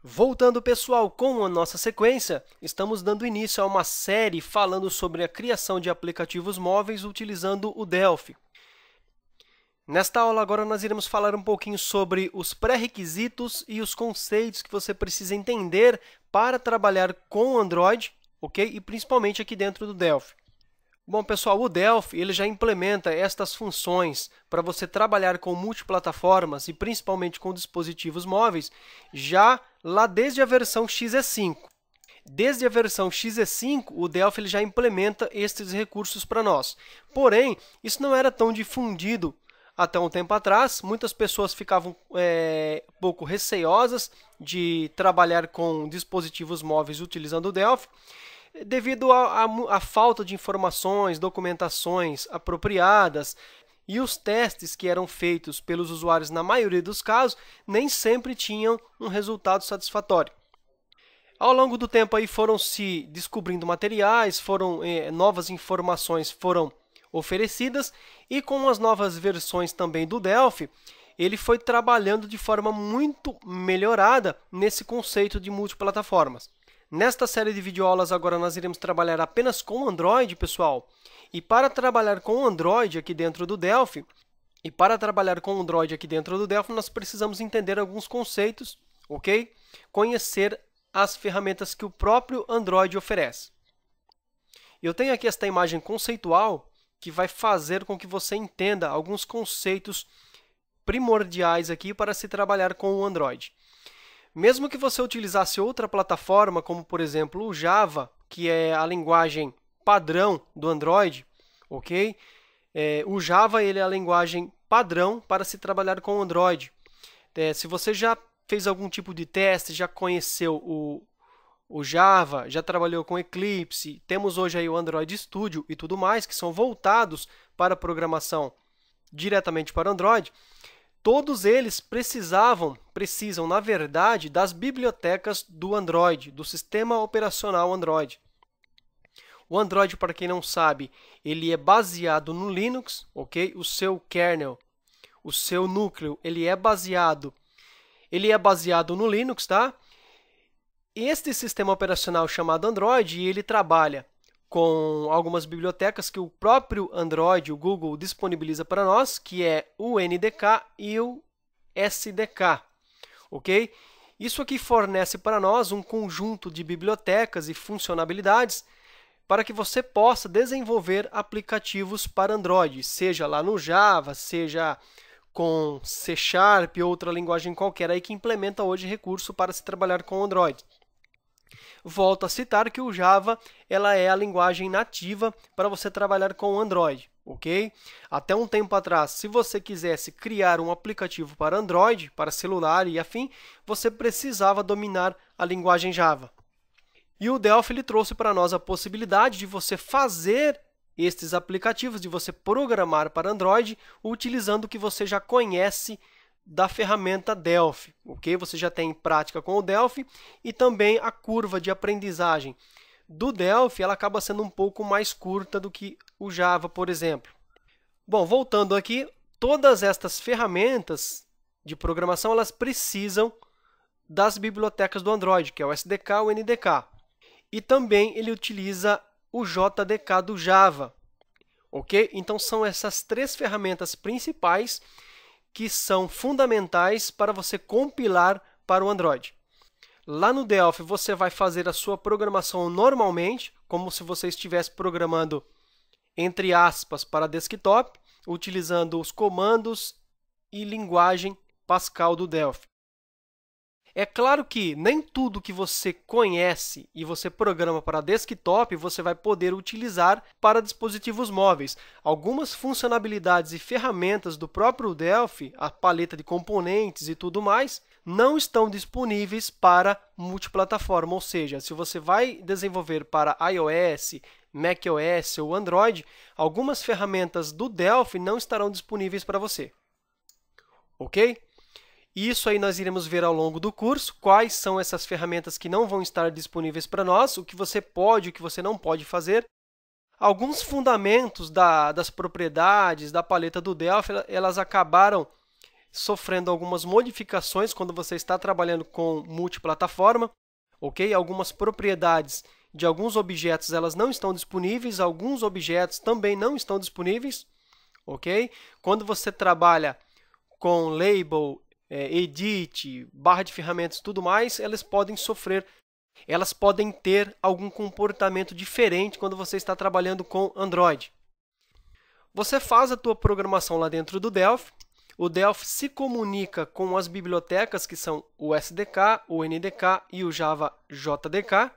Voltando, pessoal, com a nossa sequência, estamos dando início a uma série falando sobre a criação de aplicativos móveis utilizando o Delphi. Nesta aula, agora, nós iremos falar um pouquinho sobre os pré-requisitos e os conceitos que você precisa entender para trabalhar com Android, ok? E principalmente aqui dentro do Delphi. Bom, pessoal, o Delphi ele já implementa estas funções para você trabalhar com multiplataformas e principalmente com dispositivos móveis já lá desde a versão XE5. Desde a versão XE5, o Delphi ele já implementa estes recursos para nós. Porém, isso não era tão difundido até um tempo atrás. Muitas pessoas ficavam um pouco receosas de trabalhar com dispositivos móveis utilizando o Delphi, devido à falta de informações, documentações apropriadas e os testes que eram feitos pelos usuários, na maioria dos casos, nem sempre tinham um resultado satisfatório. Ao longo do tempo aí foram se descobrindo materiais, novas informações foram oferecidas e com as novas versões também do Delphi, ele foi trabalhando de forma muito melhorada nesse conceito de multiplataformas. Nesta série de videoaulas, agora nós iremos trabalhar apenas com Android, pessoal. E para trabalhar com Android aqui dentro do Delphi, nós precisamos entender alguns conceitos, ok? Conhecer as ferramentas que o próprio Android oferece. Eu tenho aqui esta imagem conceitual que vai fazer com que você entenda alguns conceitos primordiais aqui para se trabalhar com o Android. Mesmo que você utilizasse outra plataforma, como por exemplo o Java, que é a linguagem padrão do Android, ok? O Java ele é a linguagem padrão para se trabalhar com o Android. Se você já fez algum tipo de teste, já conheceu o Java, já trabalhou com Eclipse, temos hoje aí o Android Studio e tudo mais, que são voltados para a programação diretamente para Android. Todos eles precisam, na verdade, das bibliotecas do Android, do sistema operacional Android. O Android, para quem não sabe, ele é baseado no Linux, ok? O seu kernel, o seu núcleo, ele é baseado no Linux, tá? Este sistema operacional chamado Android, ele trabalha com algumas bibliotecas que o próprio Android, o Google, disponibiliza para nós, que é o NDK e o SDK, ok? Isso aqui fornece para nós um conjunto de bibliotecas e funcionalidades para que você possa desenvolver aplicativos para Android, seja lá no Java, seja com C# ou outra linguagem qualquer aí que implementa hoje recurso para se trabalhar com Android. Volto a citar que o Java ela é a linguagem nativa para você trabalhar com Android, ok? Até um tempo atrás, se você quisesse criar um aplicativo para Android, para celular e afim, você precisava dominar a linguagem Java. E o Delphi ele trouxe para nós a possibilidade de você fazer estes aplicativos, de você programar para Android, utilizando o que você já conhece da ferramenta Delphi, ok? Você já tem prática com o Delphi e também a curva de aprendizagem do Delphi ela acaba sendo um pouco mais curta do que o Java, por exemplo. Bom, voltando aqui, todas estas ferramentas de programação elas precisam das bibliotecas do Android, que é o SDK, o NDK. E também ele utiliza o JDK do Java, ok? Então são essas três ferramentas principais que são fundamentais para você compilar para o Android. Lá no Delphi, você vai fazer a sua programação normalmente, como se você estivesse programando, entre aspas, para desktop, utilizando os comandos e linguagem Pascal do Delphi. É claro que nem tudo que você conhece e você programa para desktop você vai poder utilizar para dispositivos móveis. Algumas funcionalidades e ferramentas do próprio Delphi, a paleta de componentes e tudo mais, não estão disponíveis para multiplataforma, ou seja, se você vai desenvolver para iOS, macOS ou Android, algumas ferramentas do Delphi não estarão disponíveis para você. Ok? Isso aí nós iremos ver ao longo do curso, quais são essas ferramentas que não vão estar disponíveis para nós, o que você pode e o que você não pode fazer. Alguns fundamentos das propriedades da paleta do Delphi, elas acabaram sofrendo algumas modificações quando você está trabalhando com multiplataforma, ok? Algumas propriedades de alguns objetos elas não estão disponíveis, alguns objetos também não estão disponíveis, ok? Quando você trabalha com label, edit, barra de ferramentas e tudo mais, elas podem ter algum comportamento diferente quando você está trabalhando com Android. Você faz a tua programação lá dentro do Delphi, o Delphi se comunica com as bibliotecas que são o SDK, o NDK e o Java JDK.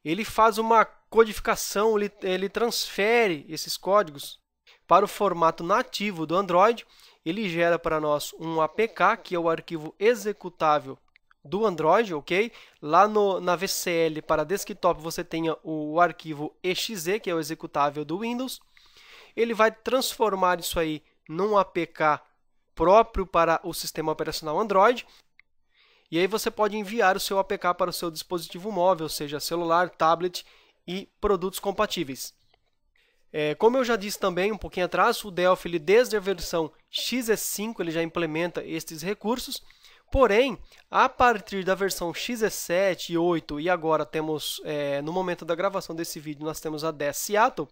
Ele faz uma codificação, ele transfere esses códigos para o formato nativo do Android. Ele gera para nós um APK, que é o arquivo executável do Android, ok? Lá na VCL para desktop você tem o arquivo exe, que é o executável do Windows. Ele vai transformar isso aí num APK próprio para o sistema operacional Android. E aí você pode enviar o seu APK para o seu dispositivo móvel, seja celular, tablet e produtos compatíveis. Como eu já disse também um pouquinho atrás, o Delphi, desde a versão XE5, ele já implementa estes recursos. Porém, a partir da versão XE7, 8 e agora temos, no momento da gravação desse vídeo, nós temos a 10 Seattle,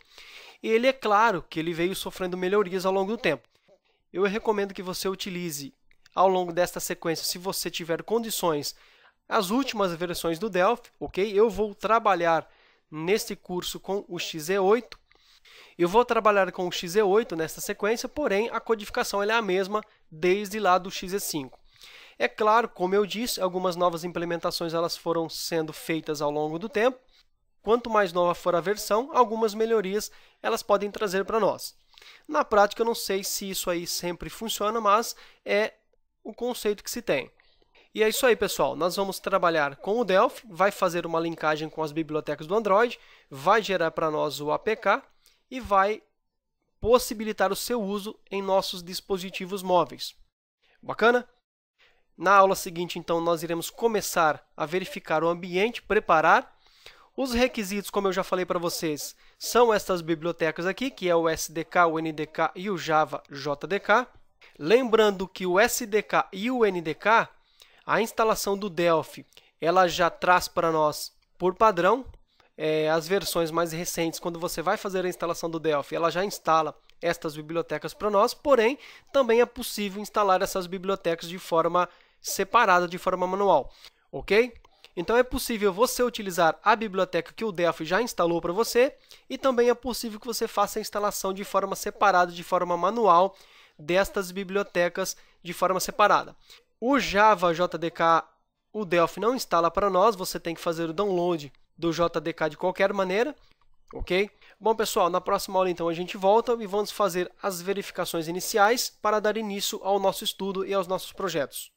ele é claro que ele veio sofrendo melhorias ao longo do tempo. Eu recomendo que você utilize ao longo desta sequência, se você tiver condições, as últimas versões do Delphi, ok? Eu vou trabalhar neste curso com o XE8. Eu vou trabalhar com o XE8 nesta sequência, porém a codificação é a mesma desde lá do XE5. É claro, como eu disse, algumas novas implementações elas foram sendo feitas ao longo do tempo. Quanto mais nova for a versão, algumas melhorias elas podem trazer para nós. Na prática, eu não sei se isso aí sempre funciona, mas é o conceito que se tem. E é isso aí, pessoal. Nós vamos trabalhar com o Delphi, vai fazer uma linkagem com as bibliotecas do Android, vai gerar para nós o APK e vai possibilitar o seu uso em nossos dispositivos móveis. Bacana? Na aula seguinte, então, nós iremos começar a verificar o ambiente, preparar. Os requisitos, como eu já falei para vocês, são estas bibliotecas aqui, que é o SDK, o NDK e o Java JDK. Lembrando que o SDK e o NDK, a instalação do Delphi, ela já traz para nós, por padrão, as versões mais recentes, quando você vai fazer a instalação do Delphi, ela já instala estas bibliotecas para nós, porém, também é possível instalar essas bibliotecas de forma separada, de forma manual, ok? Então, é possível você utilizar a biblioteca que o Delphi já instalou para você e também é possível que você faça a instalação de forma separada, de forma manual, destas bibliotecas de forma separada. O Java JDK, o Delphi não instala para nós, você tem que fazer o download do JDK de qualquer maneira, ok? Bom, pessoal, na próxima aula, então, a gente volta e vamos fazer as verificações iniciais para dar início ao nosso estudo e aos nossos projetos.